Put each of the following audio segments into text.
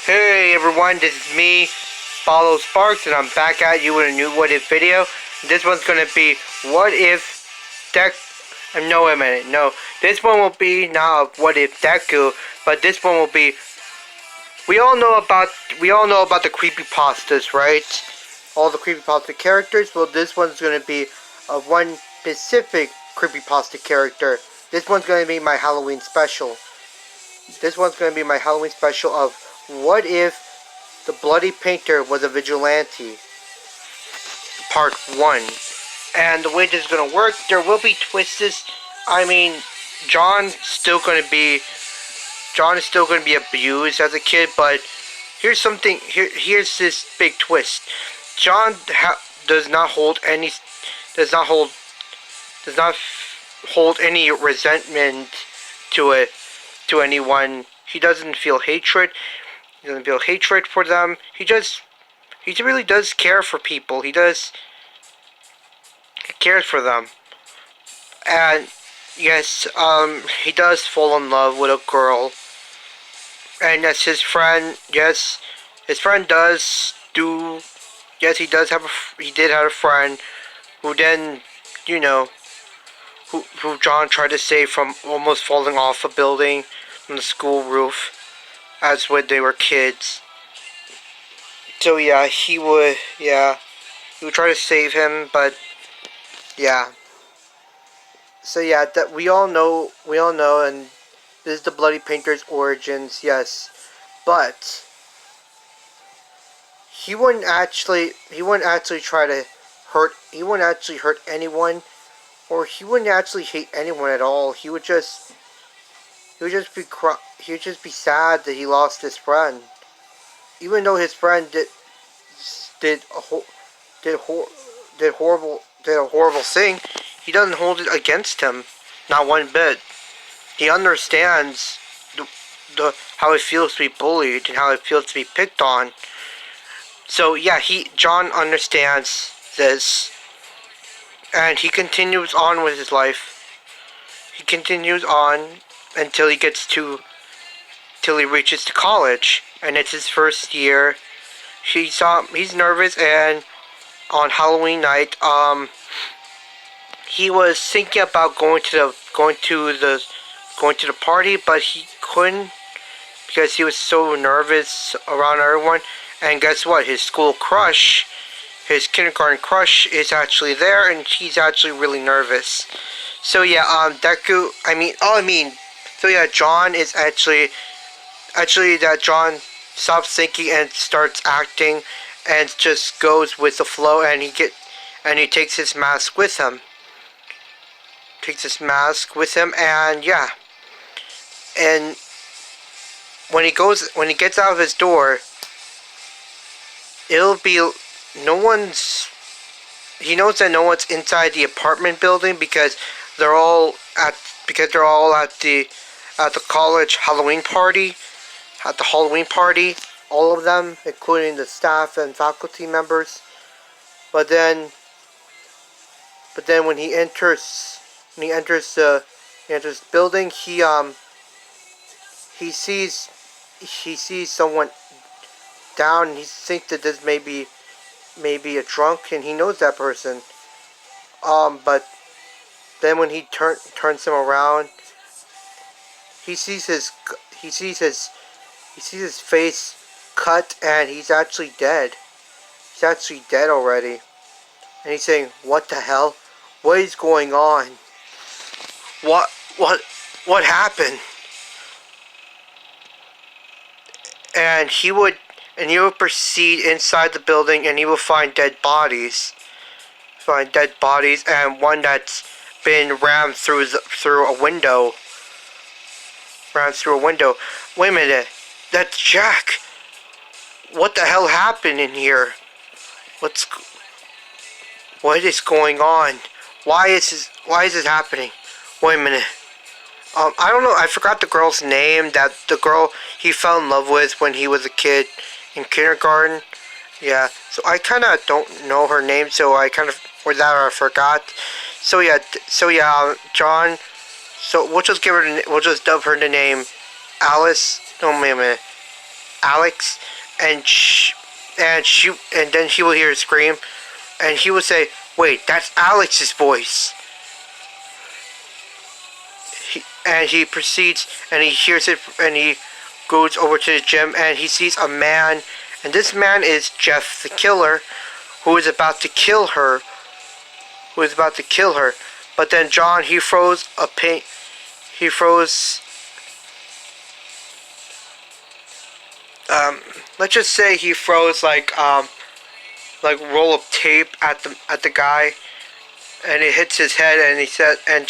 Hey everyone, this is me, Follow Sparks, and I'm back at you with a new What If video. This one's gonna be What If no, wait a minute, no. This one will be not What If Deku, but this one will be. We all know about the creepypastas, right? All the creepypasta characters. Well, this one's gonna be one specific creepypasta character. This one's gonna be my Halloween special. This one's gonna be my Halloween special of what if the Bloody Painter was a vigilante, part 1. And the way this is going to work, there will be twists. I mean, John is still going to be abused as a kid, but here's something, here's this big twist. John does not hold any resentment to anyone. He doesn't feel hatred. He doesn't feel hatred for them. He really does care for people. He cares for them. And yes, he does fall in love with a girl. And yes, his friend does do. Yes, he did have a friend who then, who John tried to save from almost falling off a building from the school roof, as when they were kids. So yeah, he would try to save him, but yeah. So yeah, that we all know, and this is the Bloody Painter's origins, yes, but he wouldn't actually hurt anyone, or he wouldn't actually hate anyone at all. He would just be sad that he lost his friend, even though his friend did a horrible thing. He doesn't hold it against him, not one bit. He understands how it feels to be bullied and how it feels to be picked on. So yeah, John understands this, and he continues on with his life. He continues on until he reaches to college, and it's his first year. He's nervous, and on Halloween night, he was thinking about going to the party, but he couldn't because he was so nervous around everyone. And guess what? His school crush, his kindergarten crush, is actually there, and he's actually really nervous. So yeah, John is actually that John stops thinking and starts acting, and just goes with the flow, and he takes his mask with him. And yeah, and when he gets out of his door, it'll be he knows that no one's inside the apartment building because they're all at the college Halloween party. At the Halloween party, all of them, including the staff and faculty members. But then when he enters the building, he sees someone down, and he thinks that this may be a drunk, and he knows that person. But then when he turns him around, he sees his face cut, and he's actually dead. He's actually dead already. And he's saying, "What the hell? What is going on? What happened?" And he would proceed inside the building, and he will find dead bodies. And one that's been rammed through a window. Wait a minute, that's Jack. What the hell happened in here? What is going on? Why is this happening? Wait a minute. I don't know. I forgot the girl's name. That the girl he fell in love with when he was a kid in kindergarten. Yeah. So I kind of don't know her name. So I forgot. So yeah. John. So we'll just dub her the name Alice. No, wait a minute. Alex, and and then he will hear a scream, and he will say, "Wait, that's Alex's voice." And he proceeds, and he hears it, and he goes over to the gym, and he sees a man, and this man is Jeff the killer, who is about to kill her. But then John, he throws a paint. He throws. Let's just say he throws like roll of tape at the guy, and it hits his head, and he said, and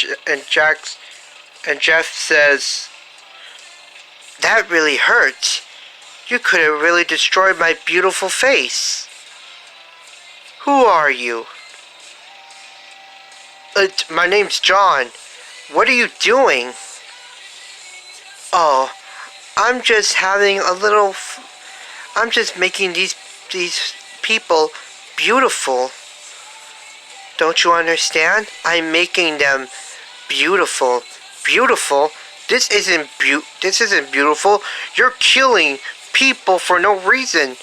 Jeff says, "That really hurt. You could have really destroyed my beautiful face. Who are you?" My name's John. What are you doing?" "Oh, I'm just having a little. I'm just making these people beautiful. Don't you understand? I'm making them beautiful. Beautiful? This isn't beautiful. You're killing people for no reason.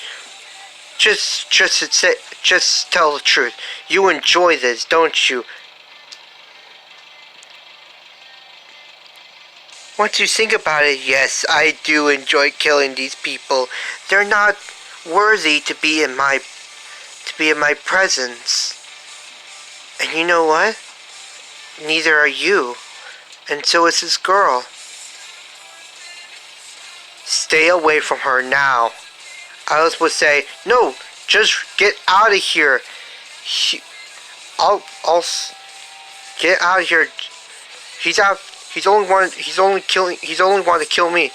Just tell the truth. You enjoy this, don't you?" Once you think about it, yes, I do enjoy killing these people. They're not worthy to be in my presence. And you know what? Neither are you. And so is this girl. Stay away from her now. Alice would say, "No, just get out of here. I'll get out of here. He's out. He's only want to kill me.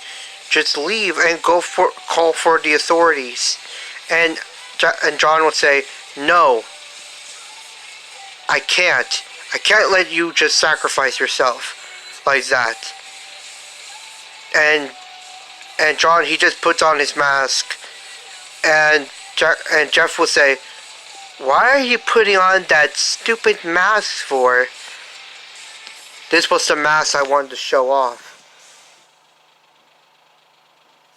Just leave and call for the authorities." And John would say, "No, I can't. I can't let you just sacrifice yourself like that." And John, he just puts on his mask, and Jeff will say, "Why are you putting on that stupid mask for?" This was the mask I wanted to show off.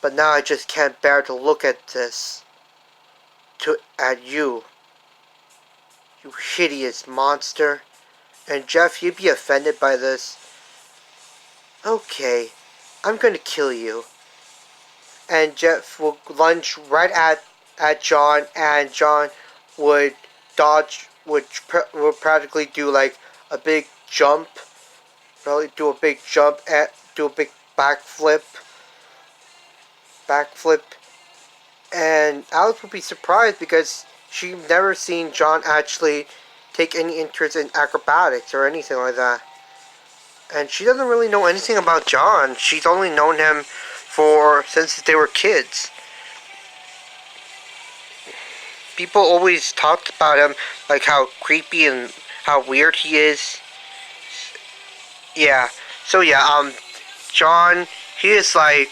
But now I just can't bear to look at this. At you. You hideous monster. And Jeff, you'd be offended by this. "Okay, I'm gonna kill you." And Jeff will lunge right at John, and John would would practically do like a big jump. Probably do a big jump do a big backflip, and Alice would be surprised because she'd never seen John actually take any interest in acrobatics or anything like that. And she doesn't really know anything about John. She's only known him since they were kids. People always talked about him, like how creepy and how weird he is. Yeah. So yeah, John, he is like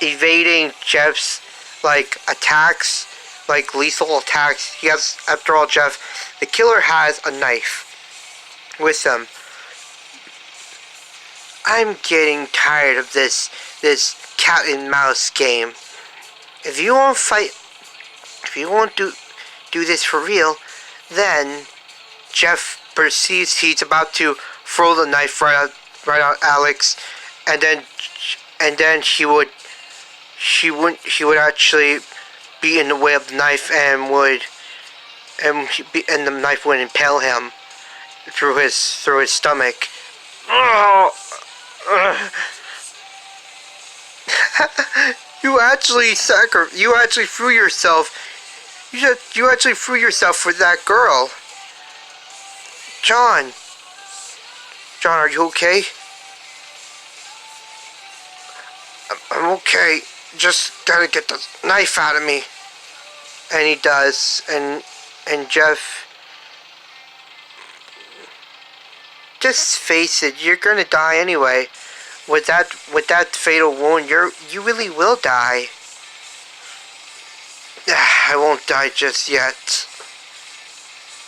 evading Jeff's like attacks, like lethal attacks. He has, after all, Jeff, the killer has a knife with him. I'm getting tired of this cat and mouse game. If you won't do this for real, then Jeff perceives he's about to throw the knife right at Alex, and then he would actually be in the way of the knife, and the knife would impale him through his stomach. You actually threw yourself. You actually threw yourself for that girl. John, are you okay? I'm okay. Just gotta get the knife out of me. And he does. And Jeff, just face it. You're gonna die anyway. With that fatal wound, you really will die. I won't die just yet.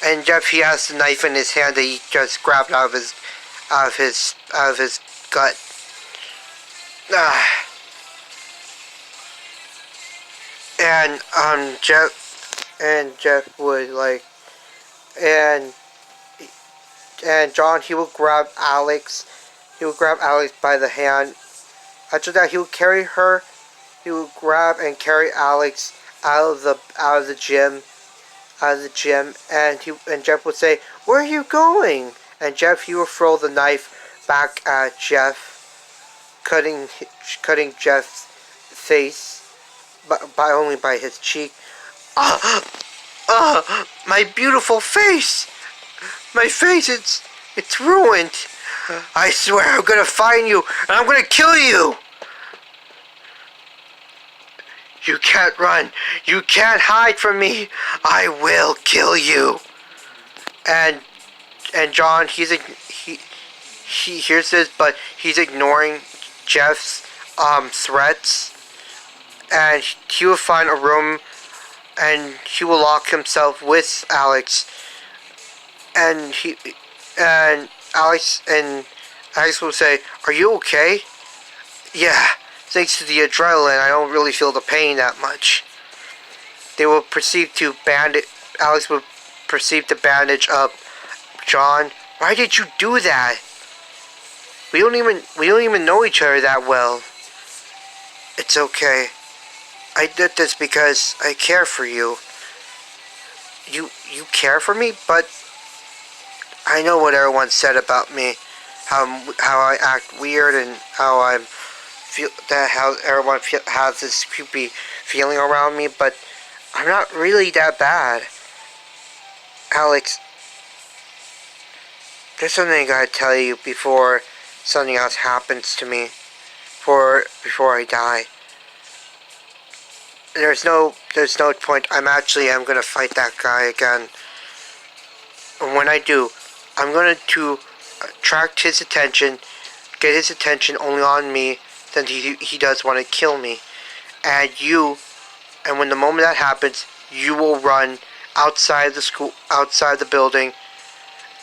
And Jeff, he has the knife in his hand that he just grabbed out of his gut. And Jeff would like, and John, he would grab Alex. He would grab Alex by the hand. After that, he would carry her. He would grab and carry Alex out of the gym, and Jeff would say, "Where are you going?" And he would throw the knife back at Jeff, cutting Jeff's face, by only by his cheek. Ah, my beautiful face! My face, it's ruined. I swear I'm gonna find you and I'm gonna kill you. You can't run. You can't hide from me. I will kill you. And John, he hears this, but he's ignoring Jeff's threats, and he will find a room, and he will lock himself with Alex, and Alex will say, "Are you okay?" "Yeah, thanks to the adrenaline, I don't really feel the pain that much." They will proceed to Alex will proceed to bandage up John. "Why did you do that? We don't even know each other that well." "It's okay. I did this because I care for you." You care for me? But I know what everyone said about me. How I act weird and how how everyone has this creepy feeling around me, but I'm not really that bad. Alex, there's something I gotta tell you before something else happens to me. Before I die. There's no point. I'm gonna fight that guy again. And when I do, I'm going to attract his attention, get his attention only on me, then he does want to kill me. And when the moment that happens, you will run outside the school, outside the building,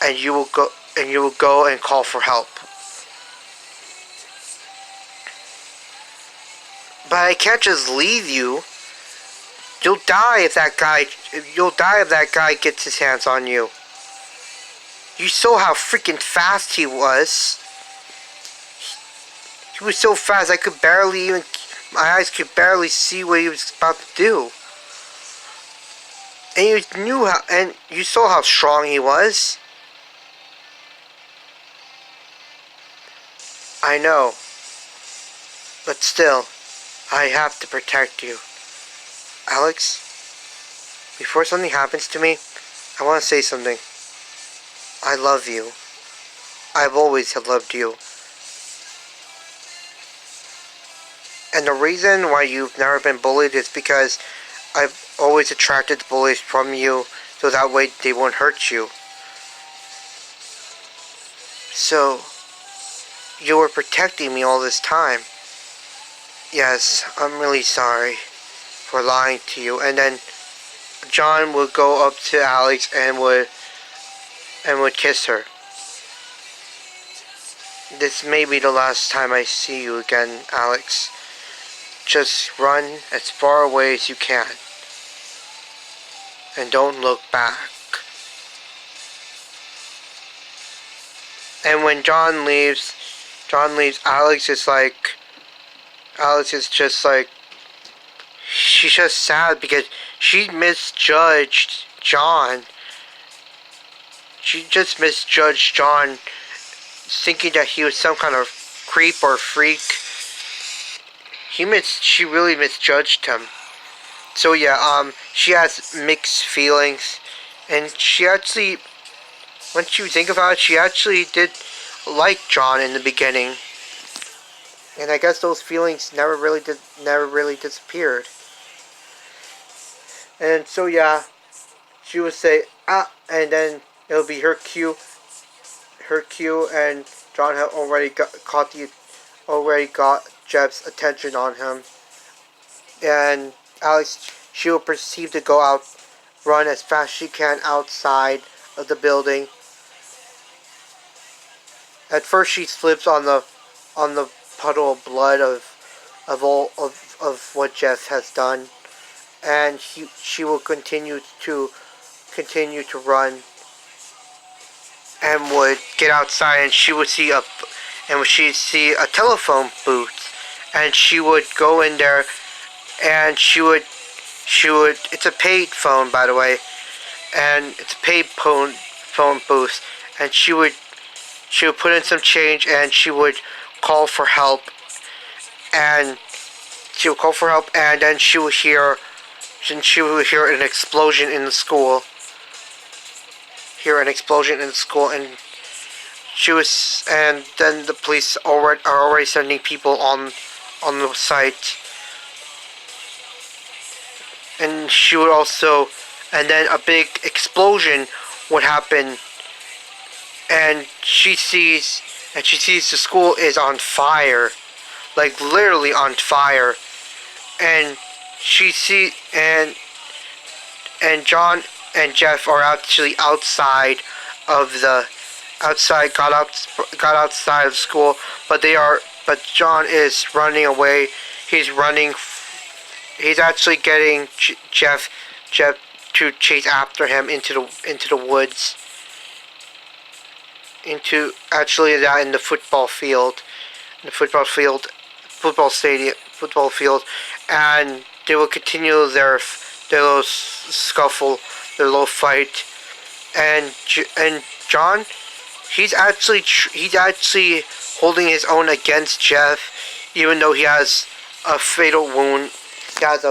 and you will go and call for help. But I can't just leave you. You'll die if that guy gets his hands on you. You saw how freaking fast he was. He was so fast my eyes could barely see what he was about to do. And you saw how strong he was. I know. But still, I have to protect you. Alex, before something happens to me, I want to say something. I love you. I've always loved you. And the reason why you've never been bullied is because I've always attracted bullies from you, so that way they won't hurt you. So, you were protecting me all this time. Yes, I'm really sorry for lying to you. And then John would go up to Alex and would kiss her. This may be the last time I see you again, Alex. Just run as far away as you can. And don't look back. And when John leaves, Alex is just like, she's just sad because she misjudged John. She just misjudged John, thinking that he was some kind of creep or freak. She really misjudged him. So yeah, she has mixed feelings, and she actually, once you think about it, she actually did like John in the beginning. And I guess those feelings never really disappeared. And so yeah, she would say, and then it'll be her cue, and John had already got Jeff's attention on him. And Alex, she will proceed to run as fast as she can outside of the building. At first, she slips on the puddle of blood of what Jeff has done, and she will continue to run, and would get outside, and she would see a telephone booth, and she would go in there, and she would it's a paid phone, by the way, and it's a paid phone booth, and she would put in some change, and she would call for help, and then she would hear an explosion in the school. And then the police are already sending people on the site, and she would also, and then a big explosion would happen, and she sees the school is on fire, like literally on fire, and she see and John and Jeff are actually outside of the got outside of school, but but John is running away. He's actually getting Jeff to chase after him into the woods, into actually that in the football field, football field, and they will continue their little scuffle, their little fight, and John, he's actually holding his own against Jeff, even though he has a fatal wound. He has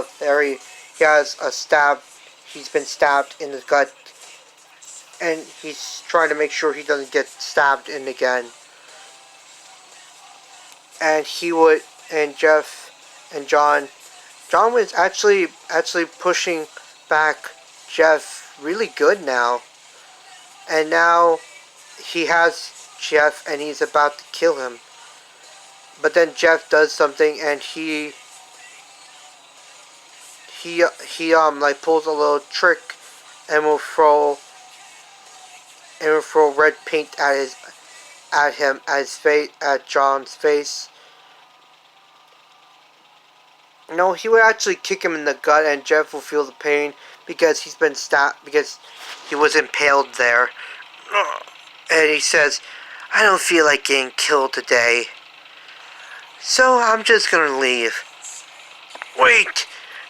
a stab. He's been stabbed in the gut, and he's trying to make sure he doesn't get stabbed in again. And Jeff and John was actually pushing back Jeff really good now. And now he has Jeff, and he's about to kill him. But then Jeff does something, and he like pulls a little trick, and will throw red paint at John's face. No, he would actually kick him in the gut, and Jeff will feel the pain because he's been stabbed, because he was impaled there. And he says, "I don't feel like getting killed today, so I'm just gonna leave." "Wait!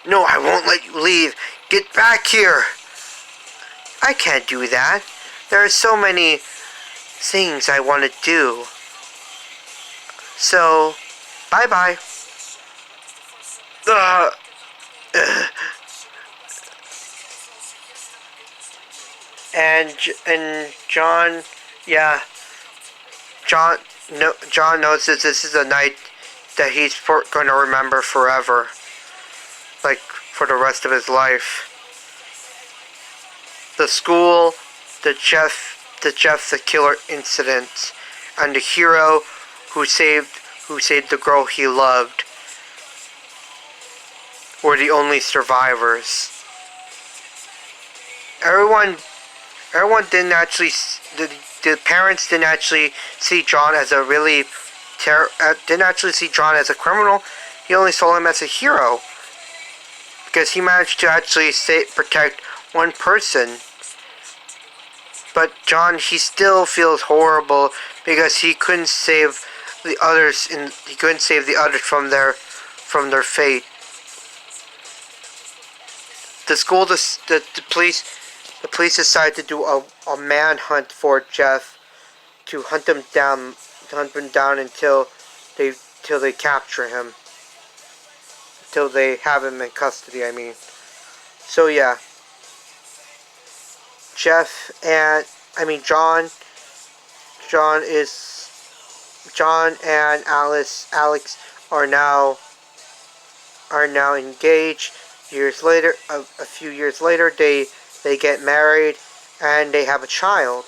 No, I won't let you leave. Get back here." "I can't do that. There are so many things I want to do. So, bye-bye." And John, yeah, John knows that this is a night that he's going to remember forever, like for the rest of his life. The school, the Jeff the killer incident, and the hero who saved the girl he loved were the only survivors. Everyone didn't actually, the parents didn't actually see John as didn't actually see John as a criminal. He only saw him as a hero, because he managed to actually protect one person. But John, he still feels horrible because he couldn't save the others from their fate. The police decided to do a manhunt for Jeff, to hunt him down until they capture him, until they have him in custody. I mean, so yeah, John and Alex are now engaged. A few years later, they get married, and they have a child.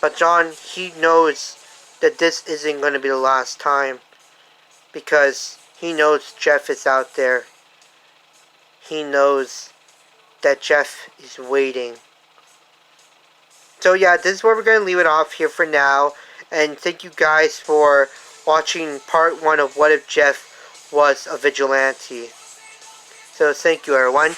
But John, he knows that this isn't going to be the last time, because he knows Jeff is out there. He knows that Jeff is waiting. So yeah, this is where we're going to leave it off here for now. And thank you guys for watching part 1 of What If Jeff was a vigilante. So thank you everyone.